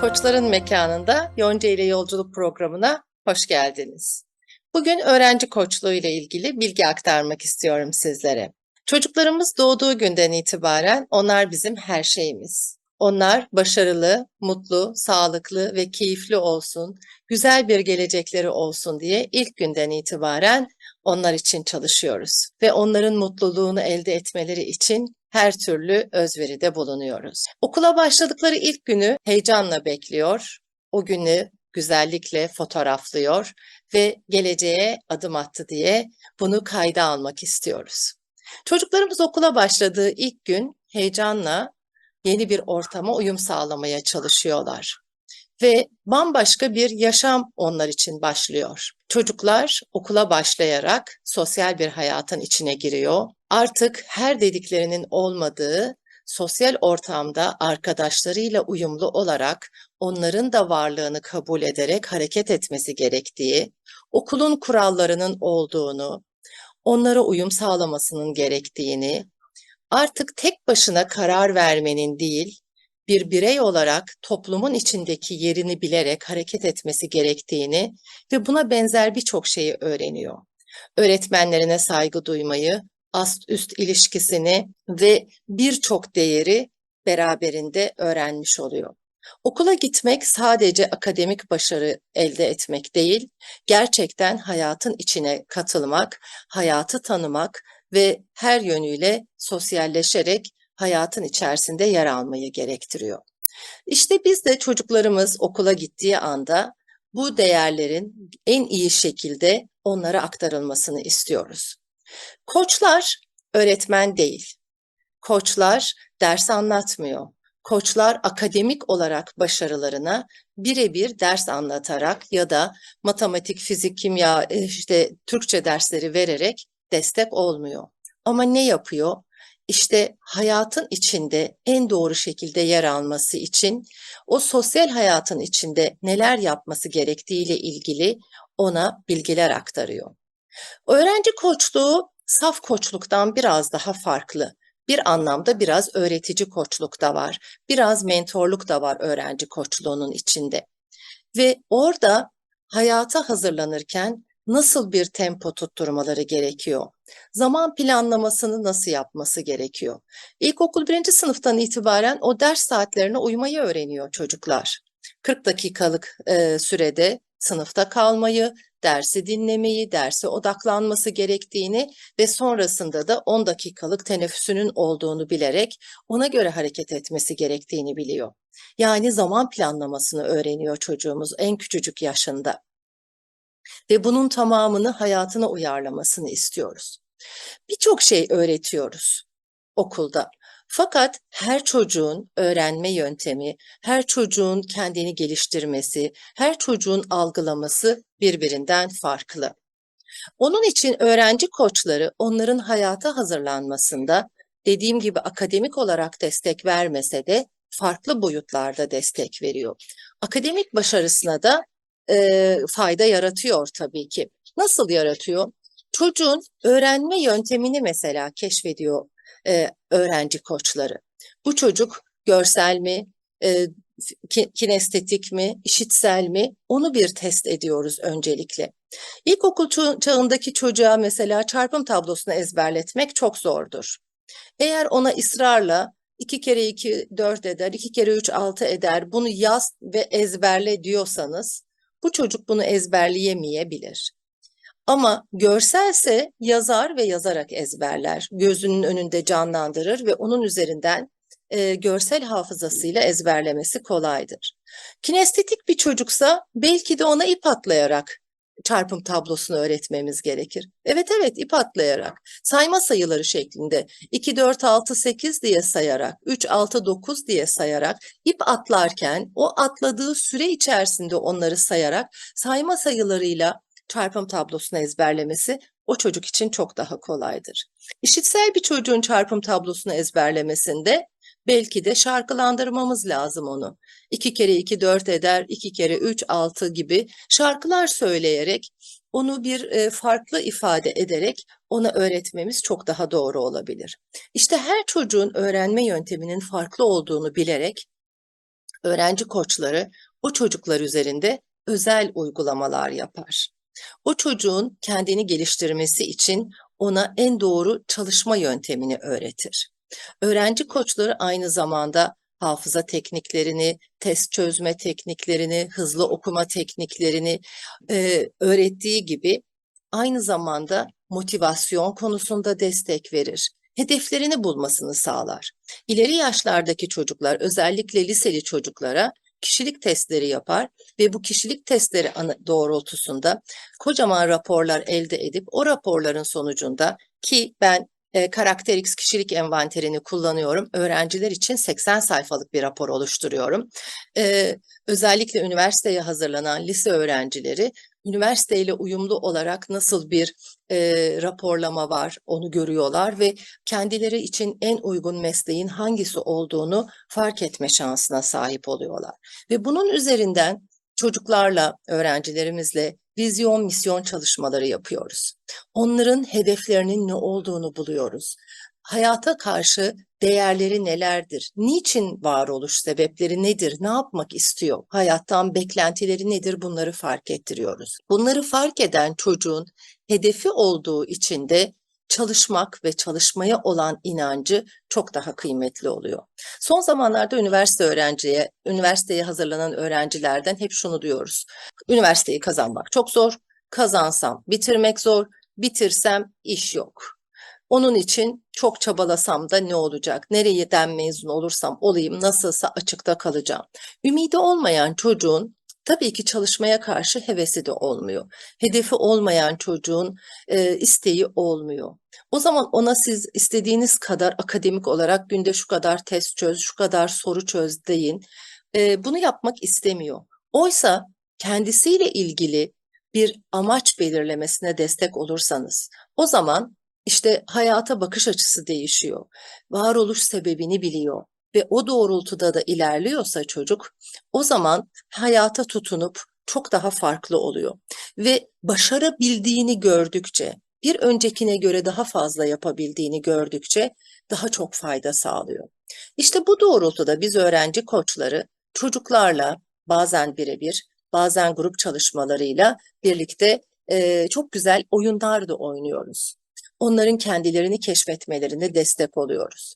Koçların Mekanında Yonca ile Yolculuk programına hoş geldiniz. Bugün öğrenci koçluğu ile ilgili bilgi aktarmak istiyorum sizlere. Çocuklarımız doğduğu günden itibaren onlar bizim her şeyimiz. Onlar başarılı, mutlu, sağlıklı ve keyifli olsun, güzel bir gelecekleri olsun diye ilk günden itibaren onlar için çalışıyoruz ve onların mutluluğunu elde etmeleri için her türlü özveride bulunuyoruz. Okula başladıkları ilk günü heyecanla bekliyor, o günü güzellikle fotoğraflıyor ve geleceğe adım attı diye bunu kayda almak istiyoruz. Çocuklarımız okula başladığı ilk gün heyecanla yeni bir ortama uyum sağlamaya çalışıyorlar ve bambaşka bir yaşam onlar için başlıyor. Çocuklar okula başlayarak sosyal bir hayatın içine giriyor. Artık her dediklerinin olmadığı sosyal ortamda arkadaşlarıyla uyumlu olarak onların da varlığını kabul ederek hareket etmesi gerektiği, okulun kurallarının olduğunu, onlara uyum sağlamasının gerektiğini, artık tek başına karar vermenin değil, bir birey olarak toplumun içindeki yerini bilerek hareket etmesi gerektiğini ve buna benzer birçok şeyi öğreniyor. Öğretmenlerine saygı duymayı, ast-üst ilişkisini ve birçok değeri beraberinde öğrenmiş oluyor. Okula gitmek sadece akademik başarı elde etmek değil, gerçekten hayatın içine katılmak, hayatı tanımak ve her yönüyle sosyalleşerek hayatın içerisinde yer almayı gerektiriyor. İşte biz de çocuklarımız okula gittiği anda bu değerlerin en iyi şekilde onlara aktarılmasını istiyoruz. Koçlar öğretmen değil. Koçlar ders anlatmıyor. Koçlar akademik olarak başarılarına birebir ders anlatarak ya da matematik, fizik, kimya, Türkçe dersleri vererek destek olmuyor. Ama ne yapıyor? İşte hayatın içinde en doğru şekilde yer alması için o sosyal hayatın içinde neler yapması gerektiğiyle ilgili ona bilgiler aktarıyor. Öğrenci koçluğu saf koçluktan biraz daha farklı. Bir anlamda biraz öğretici koçluk da var. Biraz mentorluk da var öğrenci koçluğunun içinde. Ve orada hayata hazırlanırken nasıl bir tempo tutturmaları gerekiyor? Zaman planlamasını nasıl yapması gerekiyor? İlkokul birinci sınıftan itibaren o ders saatlerine uymayı öğreniyor çocuklar. 40 dakikalık sürede sınıfta kalmayı, dersi dinlemeyi, derse odaklanması gerektiğini ve sonrasında da 10 dakikalık teneffüsünün olduğunu bilerek ona göre hareket etmesi gerektiğini biliyor. Yani zaman planlamasını öğreniyor çocuğumuz en küçücük yaşında ve bunun tamamını hayatına uyarlamasını istiyoruz. Birçok şey öğretiyoruz okulda. Fakat her çocuğun öğrenme yöntemi, her çocuğun kendini geliştirmesi, her çocuğun algılaması birbirinden farklı. Onun için öğrenci koçları onların hayata hazırlanmasında dediğim gibi akademik olarak destek vermese de farklı boyutlarda destek veriyor. Akademik başarısına da fayda yaratıyor tabii ki. Nasıl yaratıyor? Çocuğun öğrenme yöntemini mesela keşfediyor öğrenci koçları. Bu çocuk görsel mi, e, kinestetik mi, işitsel mi? Onu bir test ediyoruz öncelikle. İlkokul çağındaki çocuğa mesela çarpım tablosunu ezberletmek çok zordur. Eğer ona ısrarla 2 kere 2 4 eder, 2 kere 3 6 eder, bunu yaz ve ezberle diyorsanız bu çocuk bunu ezberleyemeyebilir. Ama görselse yazar ve yazarak ezberler. Gözünün önünde canlandırır ve onun üzerinden görsel hafızasıyla ezberlemesi kolaydır. Kinestetik bir çocuksa belki de ona ip atlayarak çarpım tablosunu öğretmemiz gerekir. Evet evet, ip atlayarak, sayma sayıları şeklinde 2, 4, 6, 8 diye sayarak, 3, 6, 9 diye sayarak, ip atlarken o atladığı süre içerisinde onları sayarak sayma sayılarıyla çarpım tablosunu ezberlemesi o çocuk için çok daha kolaydır. İşitsel bir çocuğun çarpım tablosunu ezberlemesinde belki de şarkılandırmamız lazım onu. 2 kere 2 4 eder, 2 kere 3 6 gibi şarkılar söyleyerek onu bir farklı ifade ederek ona öğretmemiz çok daha doğru olabilir. İşte her çocuğun öğrenme yönteminin farklı olduğunu bilerek Öğrenci koçları o çocuklar üzerinde özel uygulamalar yapar. O çocuğun kendini geliştirmesi için ona en doğru çalışma yöntemini öğretir. Öğrenci koçları aynı zamanda hafıza tekniklerini, test çözme tekniklerini, hızlı okuma tekniklerini öğrettiği gibi aynı zamanda motivasyon konusunda destek verir. Hedeflerini bulmasını sağlar. İleri yaşlardaki çocuklar, özellikle liseli çocuklara kişilik testleri yapar ve bu kişilik testleri doğrultusunda kocaman raporlar elde edip o raporların sonucunda ki ben Karakter X kişilik envanterini kullanıyorum. Öğrenciler için 80 sayfalık bir rapor oluşturuyorum. Özellikle üniversiteye hazırlanan lise öğrencileri üniversiteyle uyumlu olarak nasıl bir raporlama var onu görüyorlar ve kendileri için en uygun mesleğin hangisi olduğunu fark etme şansına sahip oluyorlar. Ve bunun üzerinden çocuklarla, öğrencilerimizle vizyon, misyon çalışmaları yapıyoruz. Onların hedeflerinin ne olduğunu buluyoruz. Hayata karşı değerleri nelerdir? Niçin varoluş sebepleri nedir? Ne yapmak istiyor? Hayattan beklentileri nedir? Bunları fark ettiriyoruz. Bunları fark eden çocuğun hedefi olduğu için de çalışmak ve çalışmaya olan inancı çok daha kıymetli oluyor. Son zamanlarda üniversiteye hazırlanan öğrencilerden hep şunu duyuyoruz. Üniversiteyi kazanmak çok zor, kazansam bitirmek zor, bitirsem iş yok. Onun için çok çabalasam da ne olacak? Nereden mezun olursam olayım nasılsa açıkta kalacağım. Ümidi olmayan çocuğun tabii ki çalışmaya karşı hevesi de olmuyor. Hedefi olmayan çocuğun isteği olmuyor. O zaman ona siz istediğiniz kadar akademik olarak günde şu kadar test çöz, şu kadar soru çöz deyin. Bunu yapmak istemiyor. Oysa kendisiyle ilgili bir amaç belirlemesine destek olursanız, o zaman işte hayata bakış açısı değişiyor. Varoluş sebebini biliyor ve o doğrultuda da ilerliyorsa çocuk, o zaman hayata tutunup çok daha farklı oluyor. Ve başarabildiğini gördükçe, bir öncekine göre daha fazla yapabildiğini gördükçe daha çok fayda sağlıyor. İşte bu doğrultuda biz öğrenci koçları çocuklarla bazen birebir, bazen grup çalışmalarıyla birlikte çok güzel oyunlar da oynuyoruz. Onların kendilerini keşfetmelerine destek oluyoruz.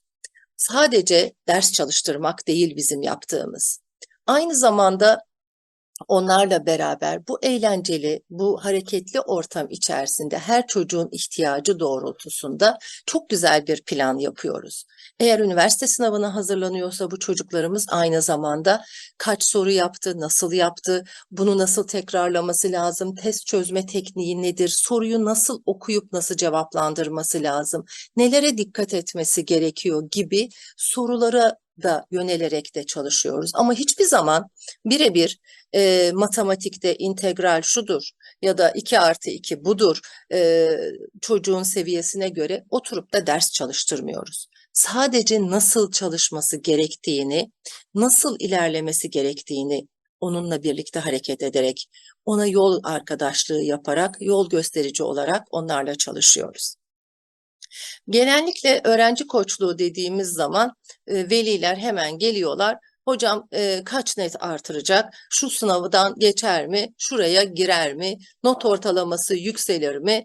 Sadece ders çalıştırmak değil bizim yaptığımız. Aynı zamanda onlarla beraber bu eğlenceli, bu hareketli ortam içerisinde her çocuğun ihtiyacı doğrultusunda çok güzel bir plan yapıyoruz. Eğer üniversite sınavına hazırlanıyorsa bu çocuklarımız aynı zamanda kaç soru yaptı, nasıl yaptı, bunu nasıl tekrarlaması lazım, test çözme tekniği nedir, soruyu nasıl okuyup nasıl cevaplandırması lazım, nelere dikkat etmesi gerekiyor gibi sorulara da yönelerek de çalışıyoruz. Ama hiçbir zaman birebir matematikte integral şudur ya da 2 artı 2 budur çocuğun seviyesine göre oturup da ders çalıştırmıyoruz. Sadece nasıl çalışması gerektiğini, nasıl ilerlemesi gerektiğini onunla birlikte hareket ederek, ona yol arkadaşlığı yaparak, yol gösterici olarak onlarla çalışıyoruz. Genellikle öğrenci koçluğu dediğimiz zaman veliler hemen geliyorlar. Hocam kaç net artıracak? Şu sınavdan geçer mi? Şuraya girer mi? Not ortalaması yükselir mi?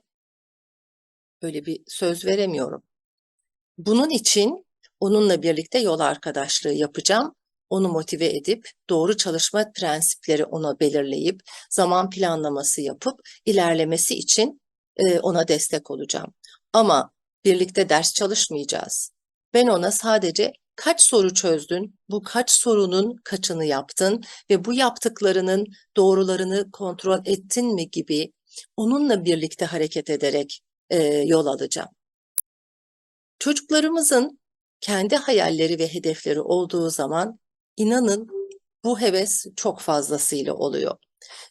Öyle bir söz veremiyorum. Bunun için onunla birlikte yol arkadaşlığı yapacağım. Onu motive edip doğru çalışma prensipleri ona belirleyip zaman planlaması yapıp ilerlemesi için ona destek olacağım. Ama birlikte ders çalışmayacağız. Ben ona sadece kaç soru çözdün, bu kaç sorunun kaçını yaptın ve bu yaptıklarının doğrularını kontrol ettin mi gibi onunla birlikte hareket ederek yol alacağım. Çocuklarımızın kendi hayalleri ve hedefleri olduğu zaman inanın bu heves çok fazlasıyla oluyor.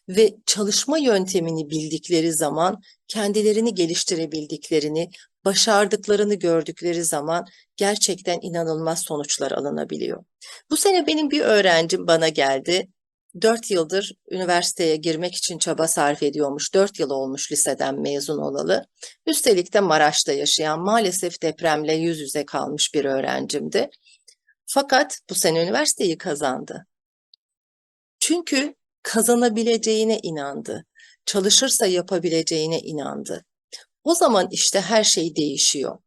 Ve çalışma yöntemini bildikleri zaman kendilerini geliştirebildiklerini, başardıklarını gördükleri zaman gerçekten inanılmaz sonuçlar alınabiliyor. Bu sene benim bir öğrencim bana geldi. 4 yıldır üniversiteye girmek için çaba sarf ediyormuş. 4 yıl olmuş liseden mezun olalı. Üstelik de Maraş'ta yaşayan, maalesef depremle yüz yüze kalmış bir öğrencimdi. Fakat bu sene üniversiteyi kazandı. Çünkü kazanabileceğine inandı. Çalışırsa yapabileceğine inandı. O zaman işte her şey değişiyor.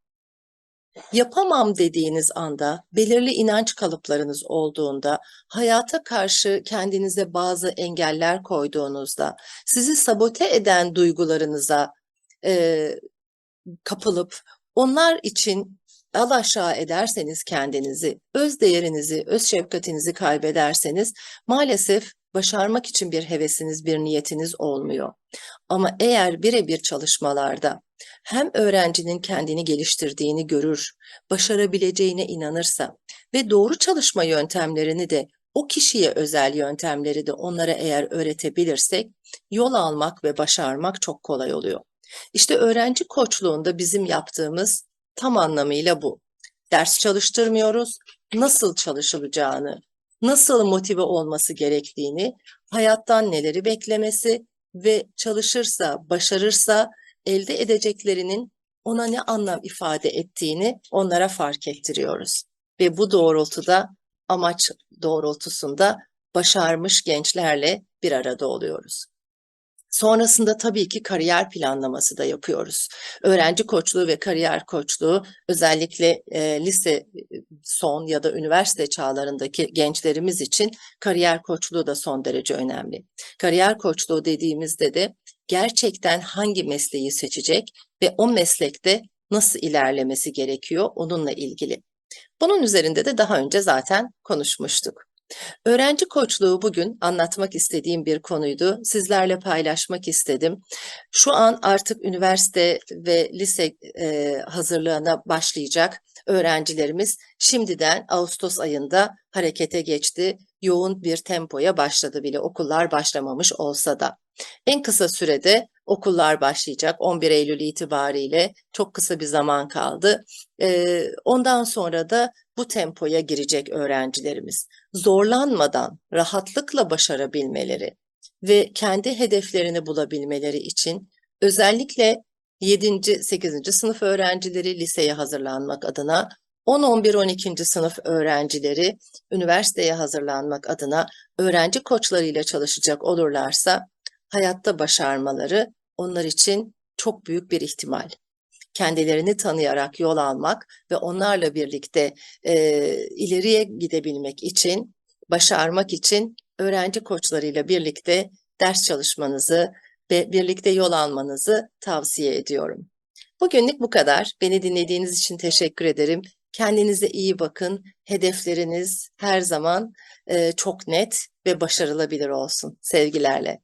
Yapamam dediğiniz anda, belirli inanç kalıplarınız olduğunda, hayata karşı kendinize bazı engeller koyduğunuzda, sizi sabote eden duygularınıza e, kapılıp onlar için alaşağı ederseniz kendinizi, öz değerinizi, öz şefkatinizi kaybederseniz maalesef başarmak için bir hevesiniz, bir niyetiniz olmuyor. Ama eğer birebir çalışmalarda hem öğrencinin kendini geliştirdiğini görür, başarabileceğine inanırsa ve doğru çalışma yöntemlerini de o kişiye özel yöntemleri de onlara eğer öğretebilirsek yol almak ve başarmak çok kolay oluyor. İşte öğrenci koçluğunda bizim yaptığımız tam anlamıyla bu. Ders çalıştırmıyoruz, nasıl çalışılacağını, nasıl motive olması gerektiğini, hayattan neleri beklemesi ve çalışırsa, başarırsa elde edeceklerinin ona ne anlam ifade ettiğini onlara fark ettiriyoruz. Ve bu doğrultuda, amaç doğrultusunda başarmış gençlerle bir arada oluyoruz. Sonrasında tabii ki kariyer planlaması da yapıyoruz. Öğrenci koçluğu ve kariyer koçluğu özellikle lise son ya da üniversite çağlarındaki gençlerimiz için kariyer koçluğu da son derece önemli. Kariyer koçluğu dediğimizde de gerçekten hangi mesleği seçecek ve o meslekte nasıl ilerlemesi gerekiyor onunla ilgili. Bunun üzerinde de daha önce zaten konuşmuştuk. Öğrenci koçluğu bugün anlatmak istediğim bir konuydu. Sizlerle paylaşmak istedim. Şu an artık üniversite ve lise hazırlığına başlayacak öğrencilerimiz şimdiden Ağustos ayında harekete geçti. Yoğun bir tempoya başladı bile okullar başlamamış olsa da. En kısa sürede okullar başlayacak 11 Eylül itibariyle çok kısa bir zaman kaldı. Ondan sonra da bu tempoya girecek öğrencilerimiz. Zorlanmadan rahatlıkla başarabilmeleri ve kendi hedeflerini bulabilmeleri için özellikle 7. 8. sınıf öğrencileri liseye hazırlanmak adına, 10, 11, 12. sınıf öğrencileri üniversiteye hazırlanmak adına öğrenci koçlarıyla çalışacak olurlarsa hayatta başarmaları onlar için çok büyük bir ihtimal. Kendilerini tanıyarak yol almak ve onlarla birlikte ileriye gidebilmek için, başarmak için öğrenci koçlarıyla birlikte ders çalışmanızı ve birlikte yol almanızı tavsiye ediyorum. Bugünlük bu kadar. Beni dinlediğiniz için teşekkür ederim. Kendinize iyi bakın. Hedefleriniz her zaman çok net ve başarılabilir olsun. Sevgilerle.